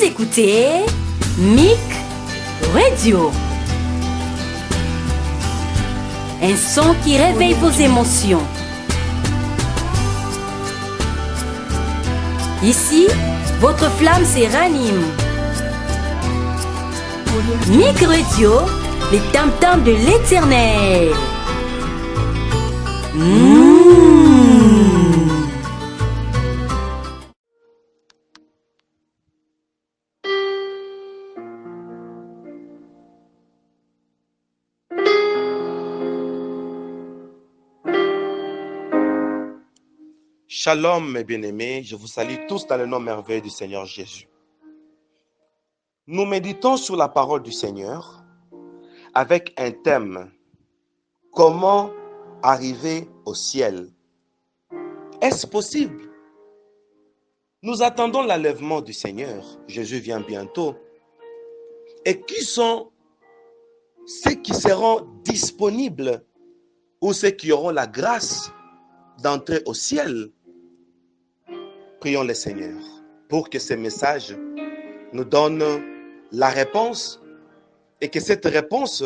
Vous écoutez MIC Radio. Un son qui réveille vos émotions. Ici, votre flamme se ranime. MIC Radio, les tam-tams de l'Éternel. Shalom mes bien-aimés, je vous salue tous dans le nom merveilleux du Seigneur Jésus. Nous méditons sur la parole du Seigneur avec un thème: comment arriver au ciel? Est-ce possible? Nous attendons l'enlèvement du Seigneur. Jésus vient bientôt. Et qui sont ceux qui seront disponibles ou ceux qui auront la grâce d'entrer au ciel? Prions le Seigneur pour que ce message nous donne la réponse et que cette réponse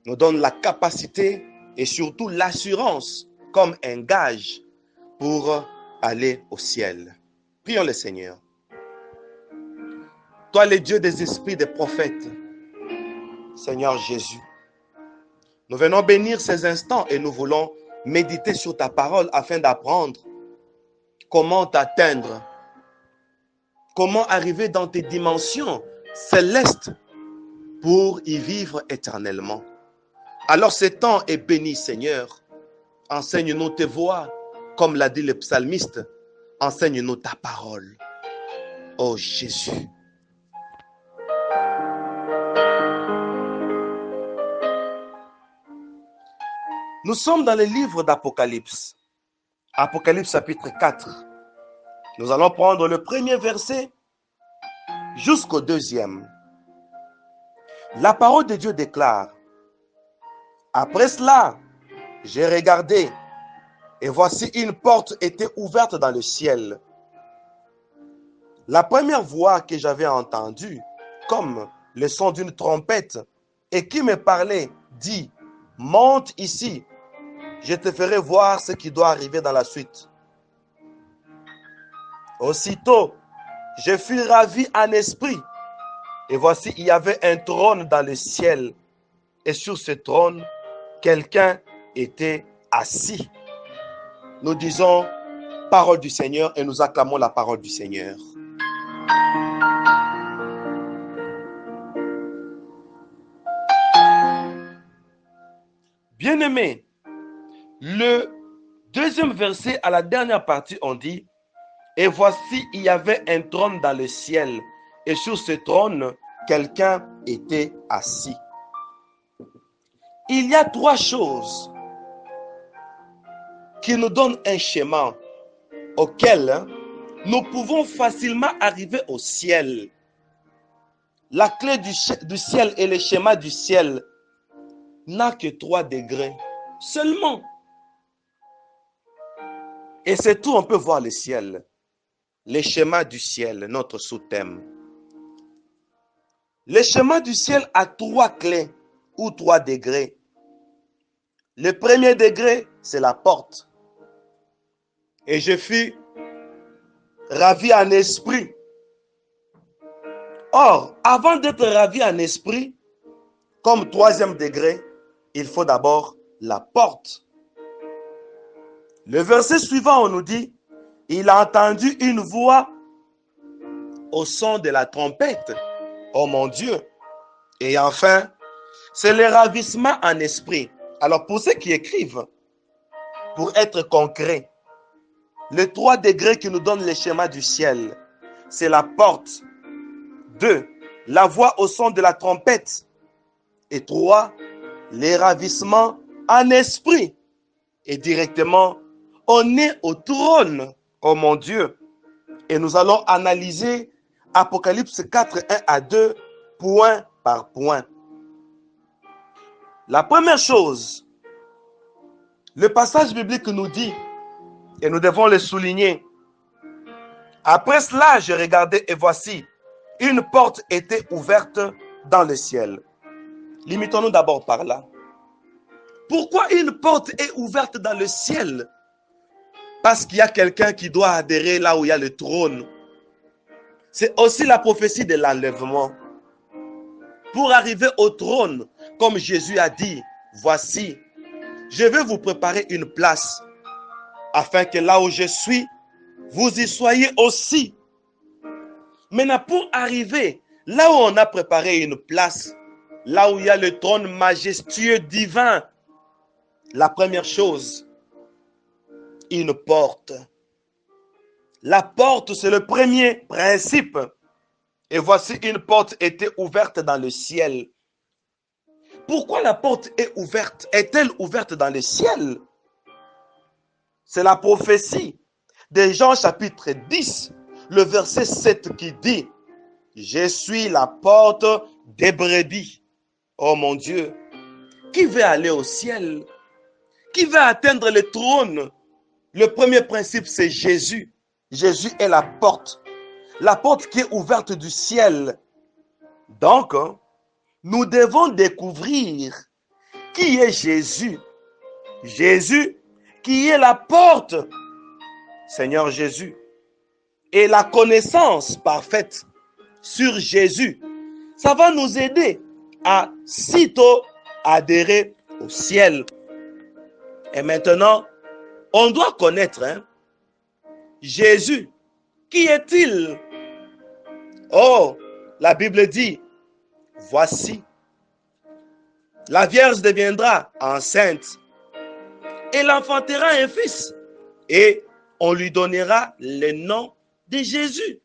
nous donne la capacité et surtout l'assurance comme un gage pour aller au ciel. Prions le Seigneur. Toi, le Dieu des esprits des prophètes, Seigneur Jésus, nous venons bénir ces instants et nous voulons méditer sur ta parole afin d'apprendre comment t'atteindre, comment arriver dans tes dimensions célestes pour y vivre éternellement. Alors ce temps est béni, Seigneur. Enseigne-nous tes voies, comme l'a dit le psalmiste. Enseigne-nous ta parole. Oh Jésus. Nous sommes dans le livre d'Apocalypse. Apocalypse chapitre 4. Nous allons prendre le premier verset jusqu'au deuxième. La parole de Dieu déclare: après cela, j'ai regardé et voici une porte était ouverte dans le ciel. La première voix que j'avais entendue, comme le son d'une trompette, et qui me parlait, dit: monte ici. Je te ferai voir ce qui doit arriver dans la suite. Aussitôt, je fus ravi en esprit. Et voici, il y avait un trône dans le ciel. Et sur ce trône, quelqu'un était assis. Nous disons parole du Seigneur et nous acclamons la parole du Seigneur. Bien-aimés, le deuxième verset à la dernière partie, on dit: et voici, il y avait un trône dans le ciel, et sur ce trône, quelqu'un était assis. Il y a trois choses qui nous donnent un schéma auquel nous pouvons facilement arriver au ciel. La clé du ciel et le schéma du ciel n'a que 3 degrés seulement. Et c'est tout, on peut voir le ciel. Le schéma du ciel, notre sous-thème. Le schéma du ciel a 3 clés ou 3 degrés. Le premier degré, c'est la porte. Et je fus ravi en esprit. Or, avant d'être ravi en esprit, comme 3e degré, il faut d'abord la porte. Le verset suivant, on nous dit: il a entendu une voix au son de la trompette. Oh mon Dieu! Et enfin, c'est le ravissement en esprit. Alors pour ceux qui écrivent, pour être concret, les 3 degrés qui nous donnent le schéma du ciel, c'est la porte. 2, la voix au son de la trompette. Et 3, les ravissements en esprit. Et directement, on est au trône. Oh mon Dieu! Et nous allons analyser Apocalypse 4, 1 à 2, point par point. La première chose, le passage biblique nous dit, et nous devons le souligner: après cela, je regardais et voici, une porte était ouverte dans le ciel. Limitons-nous d'abord par là. Pourquoi une porte est ouverte dans le ciel? Parce qu'il y a quelqu'un qui doit adhérer là où il y a le trône. C'est aussi la prophétie de l'enlèvement. Pour arriver au trône, comme Jésus a dit, voici, je vais vous préparer une place, afin que là où je suis, vous y soyez aussi. Maintenant, pour arriver là où on a préparé une place, là où il y a le trône majestueux divin, la première chose, une porte. La porte, c'est le premier principe. Et voici une porte était ouverte dans le ciel. Pourquoi la porte est ouverte? Est-elle ouverte dans le ciel? C'est la prophétie de Jean chapitre 10, le verset 7 qui dit, je suis la porte des brebis. Oh mon Dieu, qui veut aller au ciel? Qui veut atteindre le trône? Le premier principe, c'est Jésus. Jésus est la porte qui est ouverte du ciel. Donc, nous devons découvrir qui est Jésus. Jésus qui est la porte, Seigneur Jésus. Et la connaissance parfaite sur Jésus, ça va nous aider à sitôt adhérer au ciel. Et maintenant, on doit connaître Jésus. Qui est-il? Oh, la Bible dit, voici, la Vierge deviendra enceinte et elle enfantera un fils et on lui donnera le nom de Jésus.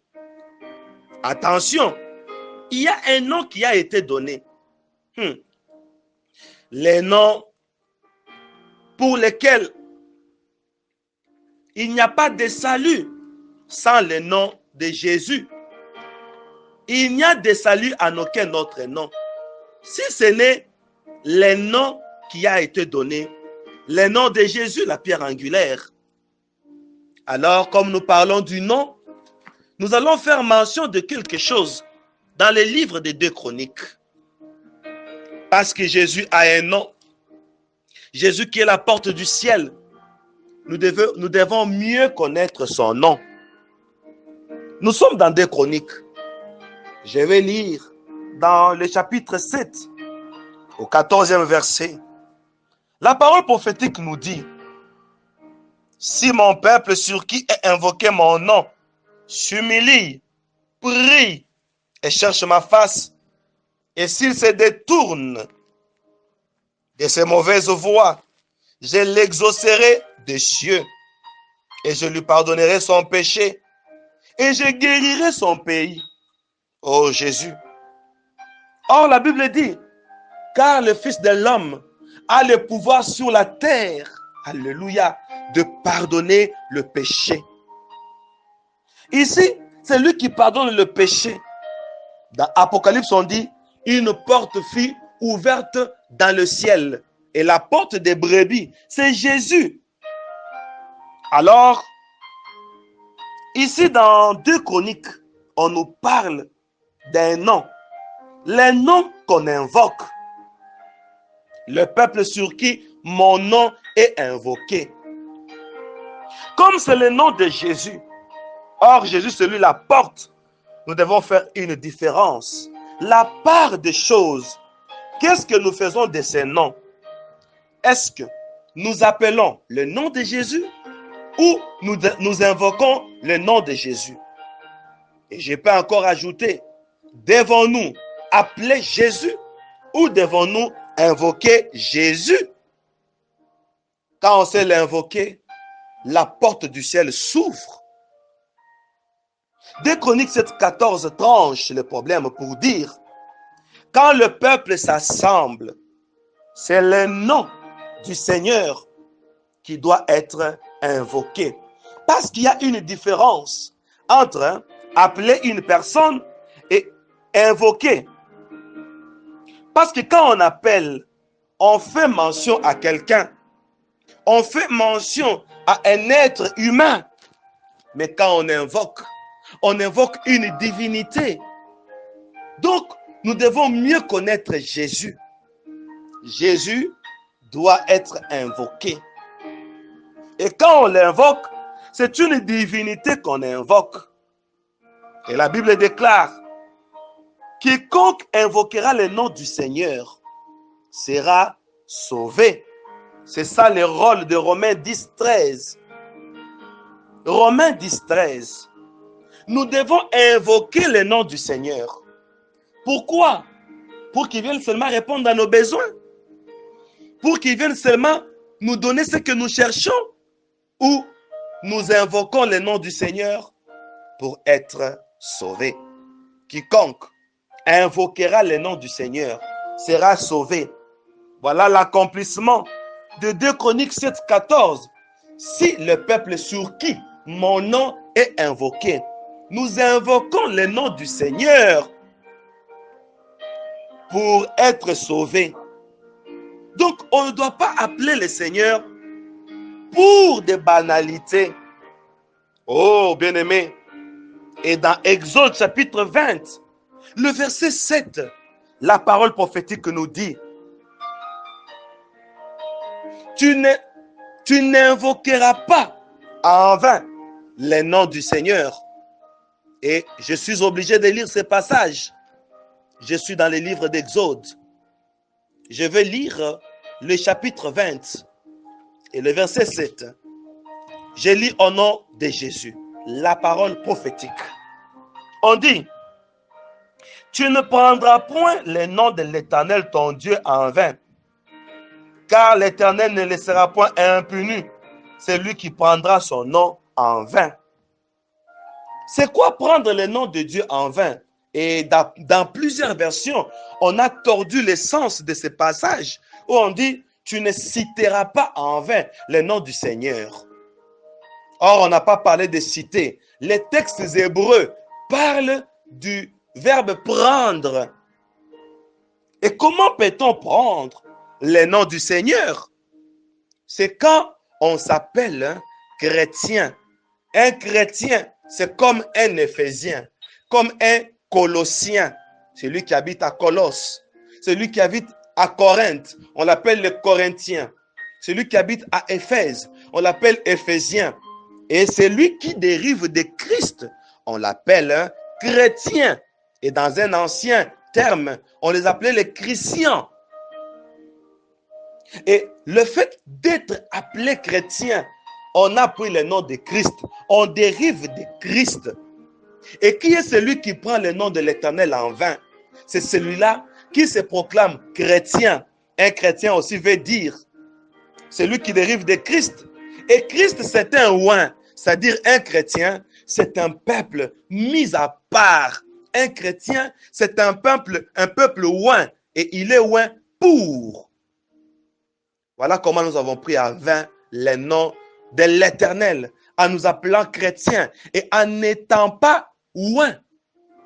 Attention, il y a un nom qui a été donné. Les noms pour lesquels il n'y a pas de salut sans le nom de Jésus. Il n'y a de salut en aucun autre nom. Si ce n'est le nom qui a été donné, le nom de Jésus, la pierre angulaire. Alors, comme nous parlons du nom, nous allons faire mention de quelque chose dans les livres des 2 Chroniques. Parce que Jésus a un nom. Jésus qui est la porte du ciel. Nous devons mieux connaître son nom. Nous sommes dans 2 Chroniques. Je vais lire dans le chapitre 7, au 14e verset. La parole prophétique nous dit, si mon peuple sur qui est invoqué mon nom s'humilie, prie et cherche ma face, et s'il se détourne de ses mauvaises voies, je l'exaucerai des cieux et je lui pardonnerai son péché et je guérirai son pays. Oh Jésus. Or la Bible dit, car le Fils de l'homme a le pouvoir sur la terre, alléluia, de pardonner le péché. Ici, c'est lui qui pardonne le péché. Dans Apocalypse, on dit, une porte fut ouverte dans le ciel. Et la porte des brebis, c'est Jésus. Alors, ici dans 2 Chroniques, on nous parle d'un nom. Les noms qu'on invoque. Le peuple sur qui mon nom est invoqué. Comme c'est le nom de Jésus. Or, Jésus, c'est lui la porte. Nous devons faire une différence. La part des choses. Qu'est-ce que nous faisons de ces noms? Est-ce que nous appelons le nom de Jésus ou nous invoquons le nom de Jésus? Et je peux encore ajouter, devons-nous appeler Jésus ou devons-nous invoquer Jésus? Quand on sait l'invoquer, la porte du ciel s'ouvre. 2 Chroniques 7,14 tranche le problème pour dire, quand le peuple s'assemble, c'est le nom du Seigneur qui doit être invoqué. Parce qu'il y a une différence entre appeler une personne et invoquer. Parce que quand on appelle, on fait mention à quelqu'un. On fait mention à un être humain. Mais quand on invoque une divinité. Donc, nous devons mieux connaître Jésus. Jésus doit être invoqué. Et quand on l'invoque, c'est une divinité qu'on invoque. Et la Bible déclare, quiconque invoquera le nom du Seigneur sera sauvé. C'est ça le rôle de Romains 10, 13. Romains 10, 13. Nous devons invoquer le nom du Seigneur. Pourquoi? Pour qu'il vienne seulement répondre à nos besoins. Pour qu'il vienne seulement nous donner ce que nous cherchons. Ou nous invoquons le nom du Seigneur pour être sauvés. Quiconque invoquera le nom du Seigneur sera sauvé. Voilà l'accomplissement de 2 Chroniques 7, 14. Si le peuple sur qui mon nom est invoqué, nous invoquons le nom du Seigneur pour être sauvés. Donc, on ne doit pas appeler le Seigneur pour des banalités. Oh, bien-aimé. Et dans Exode chapitre 20, le verset 7, la parole prophétique nous dit, tu n'invoqueras pas en vain le nom du Seigneur. Et je suis obligé de lire ce passage. Je suis dans le livre d'Exode. Je vais lire le chapitre 20 et le verset 7. Je lis au nom de Jésus, la parole prophétique. On dit, tu ne prendras point le nom de l'Éternel ton Dieu en vain, car l'Éternel ne laissera point impuni celui qui prendra son nom en vain. C'est quoi prendre le nom de Dieu en vain? Et dans plusieurs versions, on a tordu le sens de ce passage où on dit, tu ne citeras pas en vain le nom du Seigneur. Or, on n'a pas parlé de citer. Les textes hébreux parlent du verbe prendre. Et comment peut-on prendre le nom du Seigneur? C'est quand on s'appelle un chrétien. Un chrétien, c'est comme un Éphésien, comme un Colossien, celui qui habite à Colosse, celui qui habite à Corinthe, on l'appelle le Corinthien. Celui qui habite à Éphèse, on l'appelle Éphésien. Et celui qui dérive de Christ, on l'appelle un chrétien. Et dans un ancien terme, on les appelait les chrétiens. Et le fait d'être appelé chrétien, on a pris le nom de Christ. On dérive de Christ. Et qui est celui qui prend le nom de l'Éternel en vain? C'est celui-là qui se proclame chrétien. Un chrétien aussi veut dire celui qui dérive de Christ. Et Christ, c'est un oint, c'est-à-dire un chrétien, c'est un peuple mis à part. Un chrétien, c'est un peuple oint, et il est oint pour. Voilà comment nous avons pris à vain le nom de l'Éternel, en nous appelant chrétiens, et en n'étant pas oint.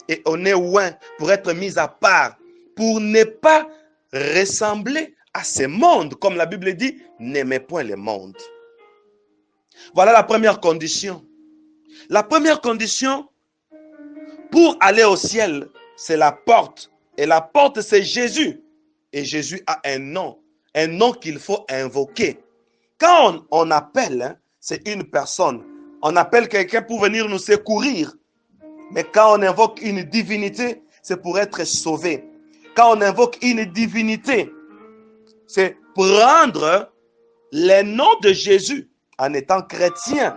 Et on est oint pour être mis à part, pour ne pas ressembler à ce monde. Comme la Bible dit, n'aimez point le monde. Voilà la première condition. La première condition pour aller au ciel, c'est la porte. Et la porte, c'est Jésus. Et Jésus a un nom qu'il faut invoquer. Quand on appelle, c'est une personne. On appelle quelqu'un pour venir nous secourir. Mais quand on invoque une divinité, c'est pour être sauvé. Quand on invoque une divinité, c'est prendre le nom de Jésus en étant chrétien.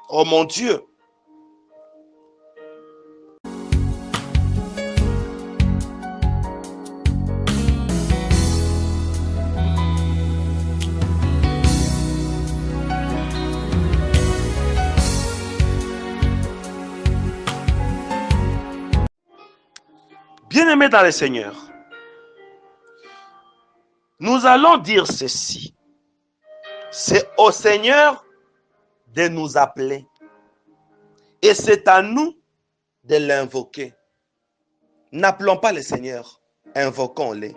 Oh mon Dieu! Bien-aimés dans le Seigneur, nous allons dire ceci. C'est au Seigneur de nous appeler. Et c'est à nous de l'invoquer. N'appelons pas le Seigneur, invoquons-le.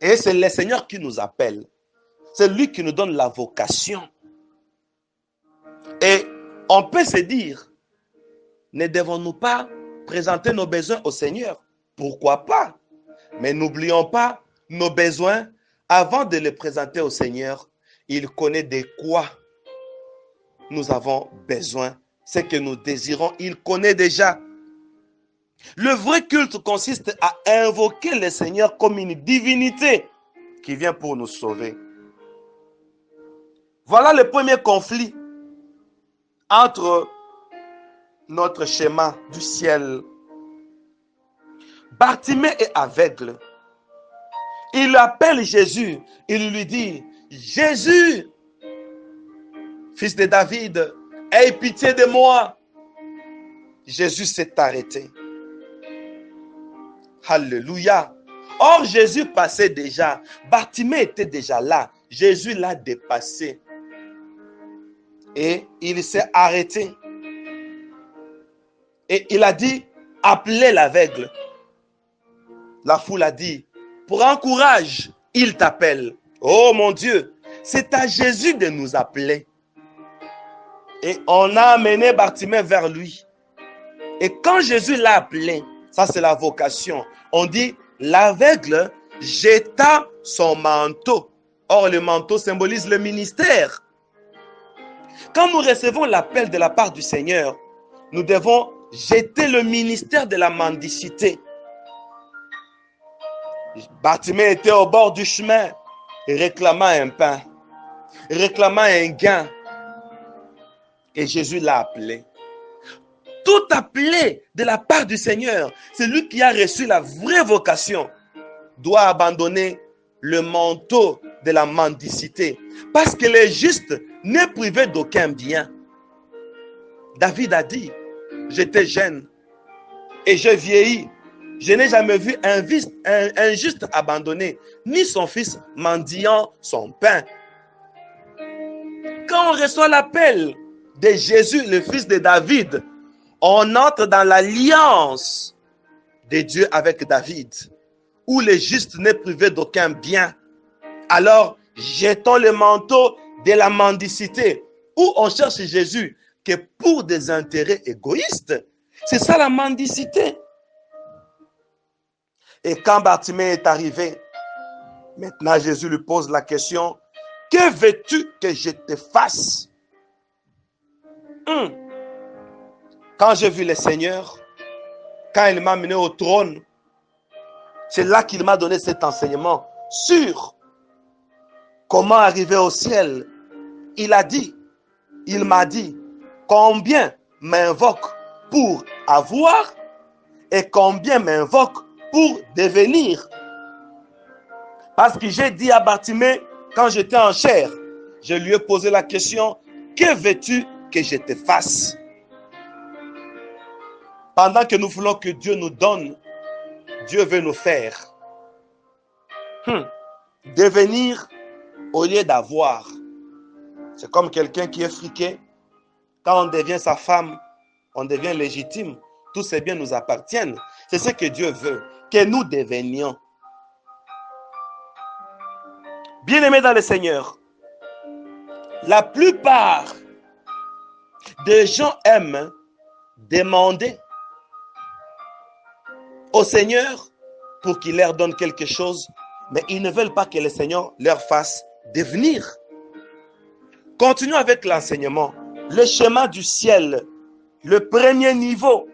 Et c'est le Seigneur qui nous appelle. C'est lui qui nous donne la vocation. Et on peut se dire, ne devons-nous pas présenter nos besoins au Seigneur? Pourquoi pas? Mais n'oublions pas nos besoins. Avant de les présenter au Seigneur, il connaît de quoi nous avons besoin. Ce que nous désirons, il connaît déjà. Le vrai culte consiste à invoquer le Seigneur comme une divinité qui vient pour nous sauver. Voilà le premier conflit entre notre schéma du ciel. Bartimée est aveugle. Il appelle Jésus. Il lui dit, Jésus, fils de David, aie pitié de moi. Jésus s'est arrêté. Alléluia. Or, Jésus passait déjà. Bartimée était déjà là. Jésus l'a dépassé. Et il s'est arrêté. Et il a dit, appelez l'aveugle. La foule a dit, prends courage, il t'appelle. Oh mon Dieu, c'est à Jésus de nous appeler. Et on a amené Bartimée vers lui. Et quand Jésus l'a appelé, ça c'est la vocation. On dit, l'aveugle jeta son manteau. Or, le manteau symbolise le ministère. Quand nous recevons l'appel de la part du Seigneur, nous devons jeter le ministère de la mendicité. Bartimée était au bord du chemin, réclamant un pain, réclamant un gain. Et Jésus l'a appelé. Tout appelé de la part du Seigneur, celui qui a reçu la vraie vocation, doit abandonner le manteau de la mendicité. Parce que le juste n'est privé d'aucun bien. David a dit, j'étais jeune et je vieillis. Je n'ai jamais vu un juste abandonné, ni son fils mendiant son pain. Quand on reçoit l'appel de Jésus, le fils de David, on entre dans l'alliance de Dieu avec David, où le juste n'est privé d'aucun bien. Alors, jetons le manteau de la mendicité, où on cherche Jésus que pour des intérêts égoïstes. C'est ça la mendicité. Et quand Bartimée est arrivé, maintenant Jésus lui pose la question, que veux-tu que je te fasse? Quand j'ai vu le Seigneur, quand il m'a mené au trône, c'est là qu'il m'a donné cet enseignement sur comment arriver au ciel. Il m'a dit, combien m'invoque pour avoir et combien m'invoque pour devenir. Parce que j'ai dit à Bartimée, quand j'étais en chair, je lui ai posé la question, que veux-tu que je te fasse? Pendant que nous voulons que Dieu nous donne, Dieu veut nous faire. Devenir au lieu d'avoir. C'est comme quelqu'un qui est friqué. Quand on devient sa femme, on devient légitime. Tous ces biens nous appartiennent. C'est ce que Dieu veut, que nous devenions. Bien-aimés dans le Seigneur, la plupart des gens aiment demander au Seigneur pour qu'il leur donne quelque chose, mais ils ne veulent pas que le Seigneur leur fasse devenir. Continuons avec l'enseignement. Le chemin du ciel, le premier niveau.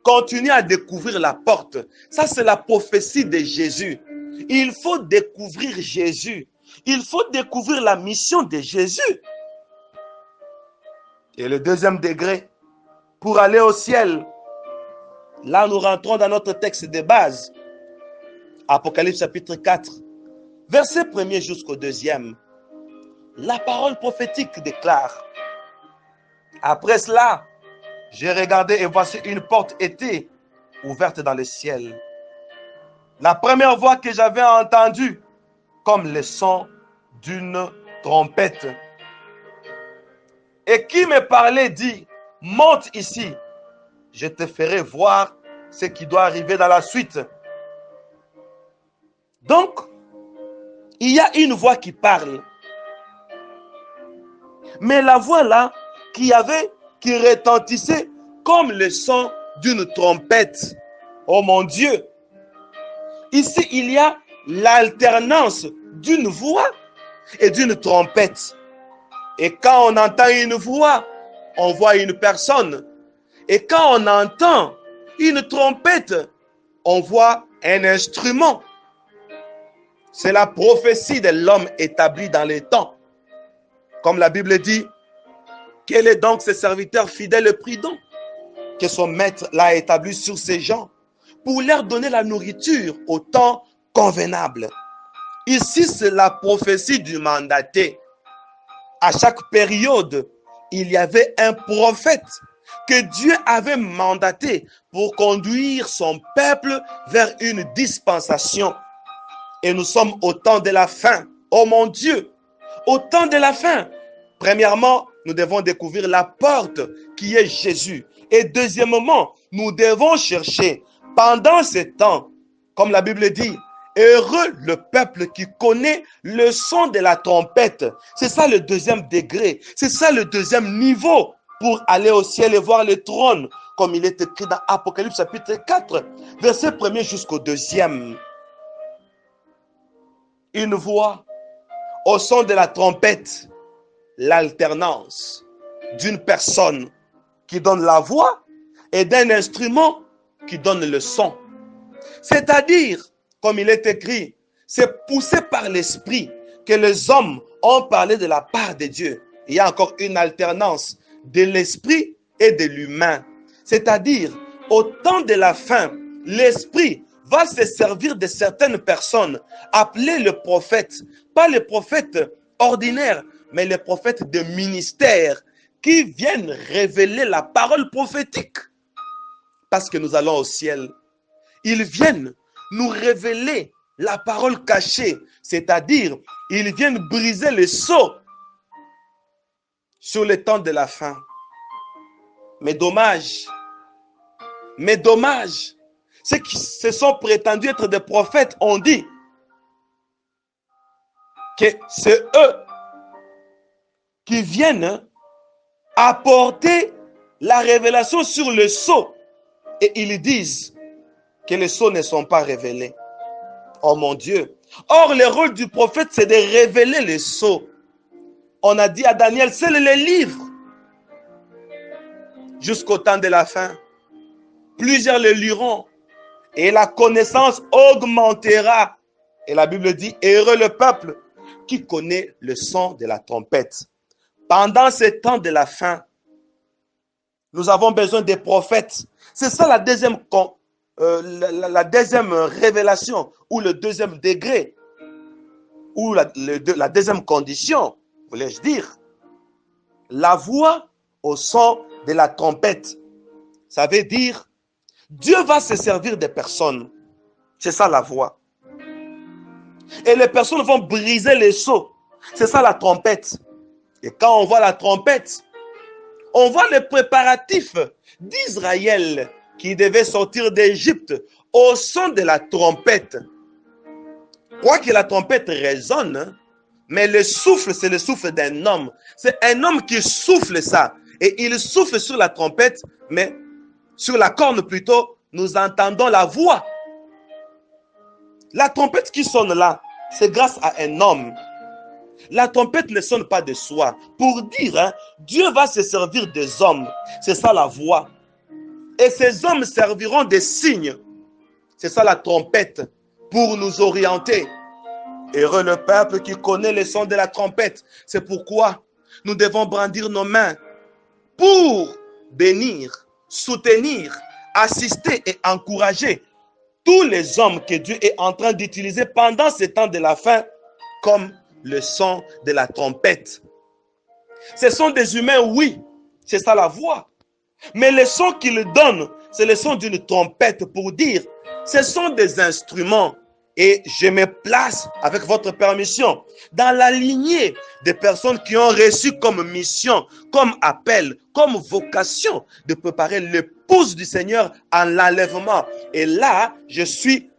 Continue à découvrir la porte. Ça, c'est la prophétie de Jésus. Il faut découvrir Jésus. Il faut découvrir la mission de Jésus. Et le deuxième degré, pour aller au ciel, là nous rentrons dans notre texte de base. Apocalypse chapitre 4, verset 1er jusqu'au 2e. La parole prophétique déclare. Après cela, j'ai regardé et voici une porte était ouverte dans le ciel. La première voix que j'avais entendue, comme le son d'une trompette. Et qui me parlait dit, monte ici, je te ferai voir ce qui doit arriver dans la suite. Donc, il y a une voix qui parle. Mais la voix là, qui retentissait comme le son d'une trompette. Oh mon Dieu, Ici, il y a l'alternance d'une voix et d'une trompette. Et quand on entend une voix, on voit une personne. Et quand on entend une trompette, on voit un instrument. C'est la prophétie de l'homme établi dans les temps. Comme la Bible dit, quel est donc ce serviteur fidèle et prudent que son maître l'a établi sur ses gens pour leur donner la nourriture au temps convenable. Ici, c'est la prophétie du mandaté. À chaque période, il y avait un prophète que Dieu avait mandaté pour conduire son peuple vers une dispensation. Et nous sommes au temps de la fin. Oh mon Dieu, au temps de la fin. Premièrement, nous devons découvrir la porte qui est Jésus. Et deuxièmement, nous devons chercher pendant ce temps, comme la Bible dit, heureux le peuple qui connaît le son de la trompette. C'est ça le deuxième degré. C'est ça le deuxième niveau pour aller au ciel et voir le trône, comme il est écrit dans Apocalypse chapitre 4, verset 1er jusqu'au 2e. Une voix au son de la trompette, l'alternance d'une personne qui donne la voix et d'un instrument qui donne le son. C'est-à-dire, comme il est écrit, c'est poussé par l'esprit que les hommes ont parlé de la part de Dieu. Il y a encore une alternance de l'esprit et de l'humain. C'est-à-dire, au temps de la fin, l'esprit va se servir de certaines personnes, appelées le prophète, pas les prophètes ordinaires, mais les prophètes de ministère, qui viennent révéler la parole prophétique. Parce que nous allons au ciel. Ils viennent nous révéler la parole cachée, c'est-à-dire, ils viennent briser les sceaux sur le temps de la fin. Mais dommage, ceux qui se sont prétendus être des prophètes ont dit que c'est eux qui viennent apporter la révélation sur le sceau. Et ils disent que les sceaux ne sont pas révélés. Oh mon Dieu. Or, le rôle du prophète, c'est de révéler les sceaux. On a dit à Daniel, c'est les livres. Jusqu'au temps de la fin. Plusieurs le liront. Et la connaissance augmentera. Et la Bible dit, heureux le peuple qui connaît le son de la trompette. Pendant ce temps de la fin, nous avons besoin des prophètes. C'est ça la deuxième révélation, ou le deuxième degré, ou la deuxième condition, voulais-je dire. La voix au son de la trompette. Ça veut dire, Dieu va se servir des personnes. C'est ça la voix. Et les personnes vont briser les sceaux. C'est ça la trompette. Et quand on voit la trompette, on voit les préparatifs d'Israël qui devait sortir d'Égypte au son de la trompette. Quoique la trompette résonne, mais le souffle, c'est le souffle d'un homme. C'est un homme qui souffle ça. Et il souffle sur la trompette, mais sur la corne plutôt, nous entendons la voix. La trompette qui sonne là, c'est grâce à un homme. La trompette ne sonne pas de soi. Pour dire, Dieu va se servir des hommes. C'est ça la voix. Et ces hommes serviront des signes. C'est ça la trompette. Pour nous orienter. Heureux le peuple qui connaît le son de la trompette. C'est pourquoi nous devons brandir nos mains pour bénir, soutenir, assister et encourager tous les hommes que Dieu est en train d'utiliser pendant ce temps de la fin comme le son de la trompette. Ce sont des humains, oui, c'est ça la voix. Mais le son qu'ils donnent, c'est le son d'une trompette pour dire, ce sont des instruments. Et je me place, avec votre permission, dans la lignée des personnes qui ont reçu comme mission, comme appel, comme vocation de préparer l'épouse du Seigneur en l'enlèvement. Et là, je suis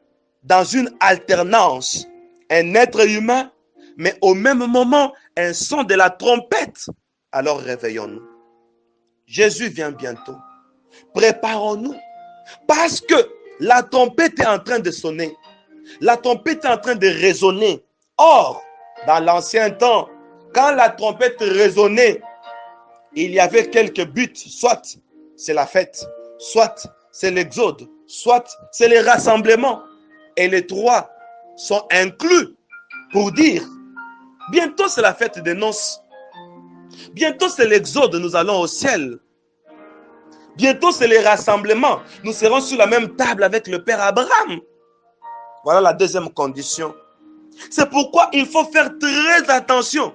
dans une alternance. Un être humain, mais au même moment, un son de la trompette. Alors réveillons-nous. Jésus vient bientôt. Préparons-nous. Parce que la trompette est en train de sonner. La trompette est en train de résonner. Or, dans l'ancien temps, quand la trompette résonnait, il y avait quelques buts. Soit c'est la fête, soit c'est l'exode, soit c'est les rassemblements. Et les trois sont inclus pour dire, bientôt c'est la fête des noces. Bientôt c'est l'exode, nous allons au ciel. Bientôt c'est les rassemblements. Nous serons sur la même table avec le Père Abraham. Voilà la deuxième condition. C'est pourquoi il faut faire très attention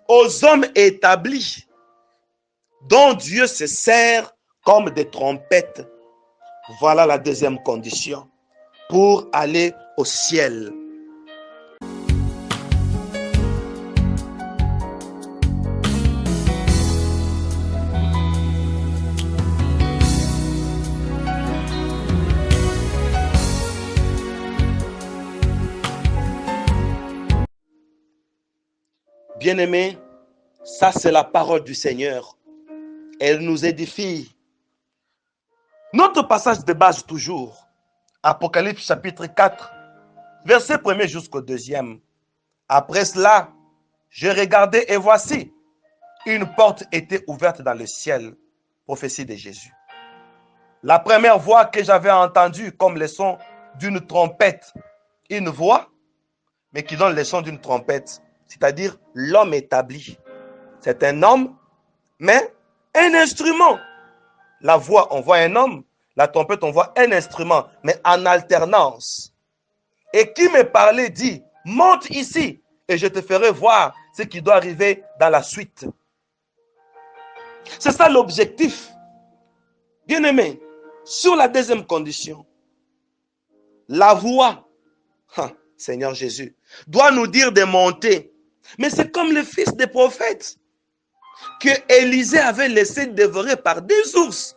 aux hommes établis dont Dieu se sert comme des trompettes. Voilà la deuxième condition pour aller au ciel. Bien-aimés, ça c'est la parole du Seigneur. Elle nous édifie. Notre passage de base toujours, Apocalypse chapitre 4, verset 1er jusqu'au 2e. Après cela, je regardais et voici, une porte était ouverte dans le ciel. Prophétie de Jésus. La première voix que j'avais entendue comme le son d'une trompette, une voix, mais qui donne le son d'une trompette, c'est-à-dire l'homme établi. C'est un homme, mais un instrument. La voix, on voit un homme. La trompette, on voit un instrument, mais en alternance. Et qui me parlait dit, monte ici et je te ferai voir ce qui doit arriver dans la suite. C'est ça l'objectif. Bien-aimé, sur la deuxième condition, la voix, Seigneur Jésus, doit nous dire de monter. Mais c'est comme le fils des prophètes que Élisée avait laissé dévorer par des ours.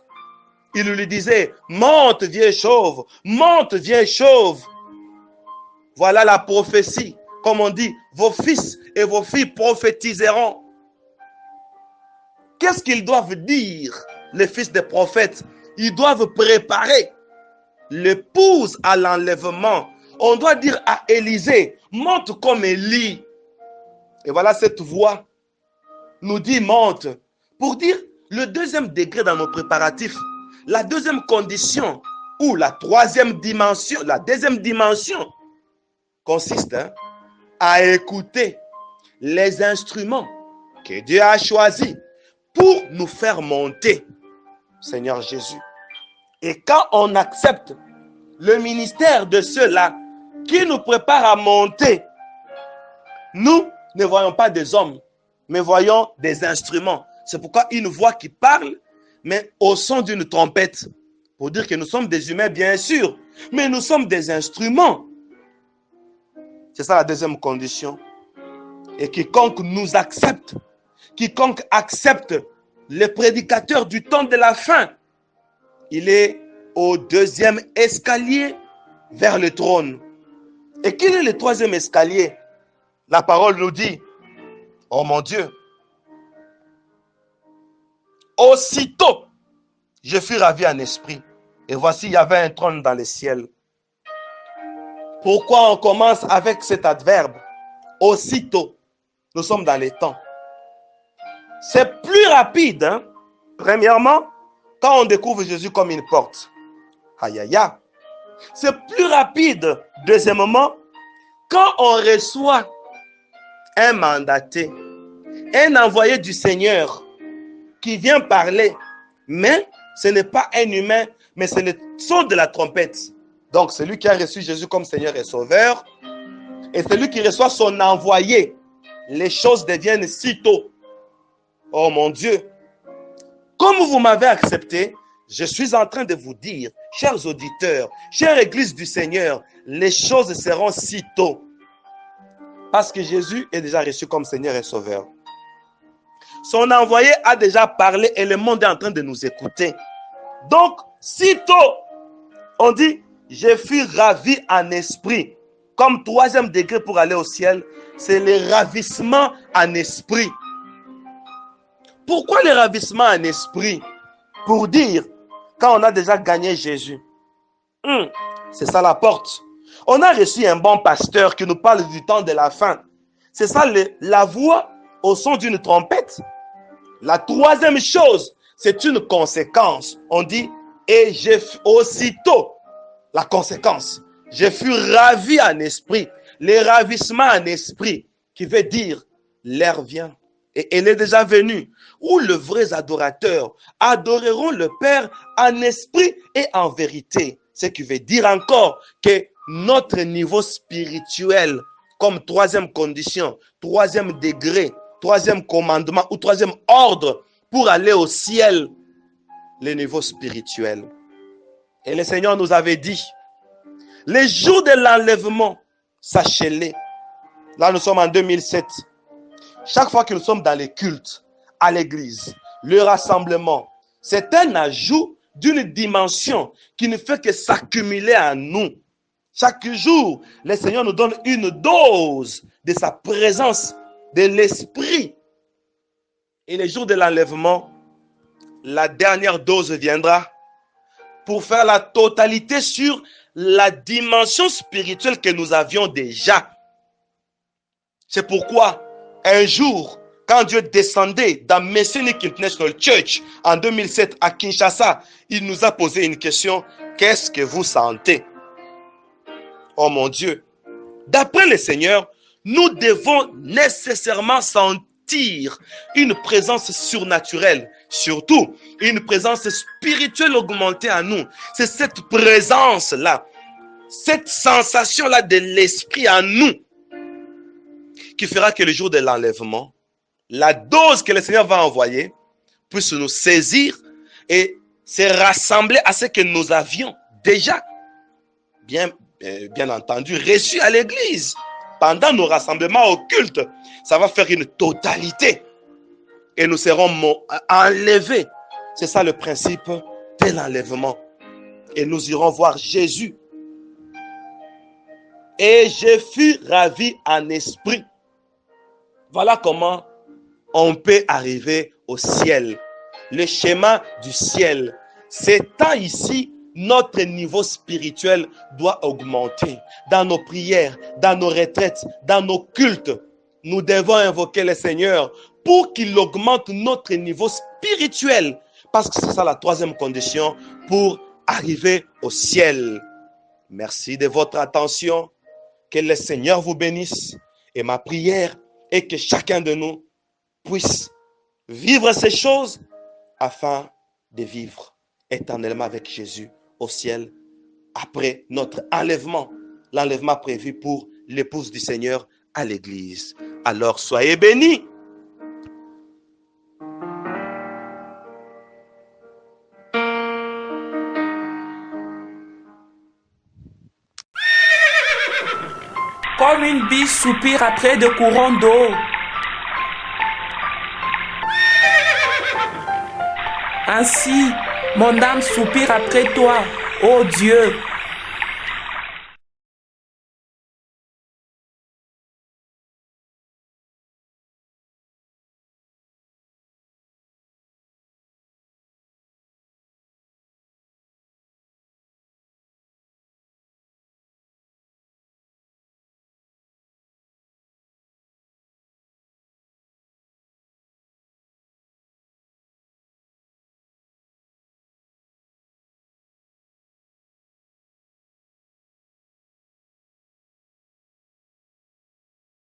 Il lui disait, monte vieille chauve, monte vieille chauve. Voilà la prophétie. Comme on dit, vos fils et vos filles prophétiseront. Qu'est-ce qu'ils doivent dire, les fils des prophètes? Ils doivent préparer l'épouse à l'enlèvement. On doit dire à Élisée, monte comme Élie. Et voilà cette voix nous dit monte. Pour dire le deuxième degré dans nos préparatifs. La deuxième condition ou la troisième dimension, la deuxième dimension consiste à écouter les instruments que Dieu a choisis pour nous faire monter, Seigneur Jésus. Et quand on accepte le ministère de ceux-là qui nous préparent à monter, nous ne voyons pas des hommes, mais voyons des instruments. C'est pourquoi une voix qui parle, mais au son d'une trompette, pour dire que nous sommes des humains, bien sûr, mais nous sommes des instruments. C'est ça la deuxième condition. Et quiconque nous accepte, quiconque accepte le prédicateur du temps de la fin, il est au deuxième escalier vers le trône. Et quel est le troisième escalier? La parole nous dit, oh mon Dieu, aussitôt, je fus ravi en esprit. Et voici, il y avait un trône dans le ciel. Pourquoi on commence avec cet adverbe? Aussitôt. Nous sommes dans les temps. C'est plus rapide, premièrement, quand on découvre Jésus comme une porte. Aïe, aïe, aïe. C'est plus rapide, deuxièmement, quand on reçoit un mandaté, un envoyé du Seigneur qui vient parler, mais ce n'est pas un humain, mais c'est le son de la trompette. Donc, celui qui a reçu Jésus comme Seigneur et Sauveur, et celui qui reçoit son envoyé, les choses deviennent sitôt. Oh mon Dieu, comme vous m'avez accepté, je suis en train de vous dire, chers auditeurs, chère Église du Seigneur, les choses seront sitôt. Parce que Jésus est déjà reçu comme Seigneur et Sauveur. Son envoyé a déjà parlé et le monde est en train de nous écouter. Donc, sitôt, on dit, je fus ravi en esprit. Comme troisième degré pour aller au ciel, c'est le ravissement en esprit. Pourquoi le ravissement en esprit? Pour dire, quand on a déjà gagné Jésus, c'est ça la porte. On a reçu un bon pasteur qui nous parle du temps de la fin. C'est ça la voix au son d'une trompette. La troisième chose, c'est une conséquence. On dit, et aussitôt, la conséquence. Je fus ravi en esprit. Le ravissement en esprit, qui veut dire, l'heure vient. Et elle est déjà venue, où les vrais adorateurs adoreront le Père en esprit et en vérité. Ce qui veut dire encore que notre niveau spirituel, comme troisième condition, troisième degré, troisième commandement ou troisième ordre pour aller au ciel, le niveau spirituel. Et le Seigneur nous avait dit, les jours de l'enlèvement, sachez-les. Là, nous sommes en 2007. Chaque fois que nous sommes dans les cultes, à l'église, le rassemblement, c'est un ajout d'une dimension qui ne fait que s'accumuler à nous. Chaque jour, le Seigneur nous donne une dose de sa présence, de l'esprit. Et les jours de l'enlèvement, la dernière dose viendra pour faire la totalité sur la dimension spirituelle que nous avions déjà. C'est pourquoi un jour, quand Dieu descendait dans Messianic International Church en 2007 à Kinshasa, il nous a posé une question. Qu'est-ce que vous sentez? Oh mon Dieu, d'après le Seigneur, nous devons nécessairement sentir une présence surnaturelle, surtout une présence spirituelle augmentée en nous. C'est cette présence-là, cette sensation-là de l'esprit en nous qui fera que le jour de l'enlèvement, la dose que le Seigneur va envoyer puisse nous saisir et se rassembler à ce que nous avions déjà, bien entendu, reçu à l'église. Pendant nos rassemblements occultes, ça va faire une totalité et nous serons enlevés. C'est ça le principe de l'enlèvement. Et nous irons voir Jésus. Et je fus ravi en esprit. Voilà comment on peut arriver au ciel. Le schéma du ciel. C'est tant ici, notre niveau spirituel doit augmenter. Dans nos prières, dans nos retraites, dans nos cultes, nous devons invoquer le Seigneur pour qu'il augmente notre niveau spirituel. Parce que c'est ça la troisième condition pour arriver au ciel. Merci de votre attention. Que le Seigneur vous bénisse. Et ma prière est que chacun de nous puisse vivre ces choses afin de vivre éternellement avec Jésus au ciel après notre enlèvement, l'enlèvement prévu pour l'épouse du Seigneur à l'église. Alors soyez bénis. Comme une biche soupire après de courants d'eau. Ainsi, mon âme soupire après toi, ô Dieu.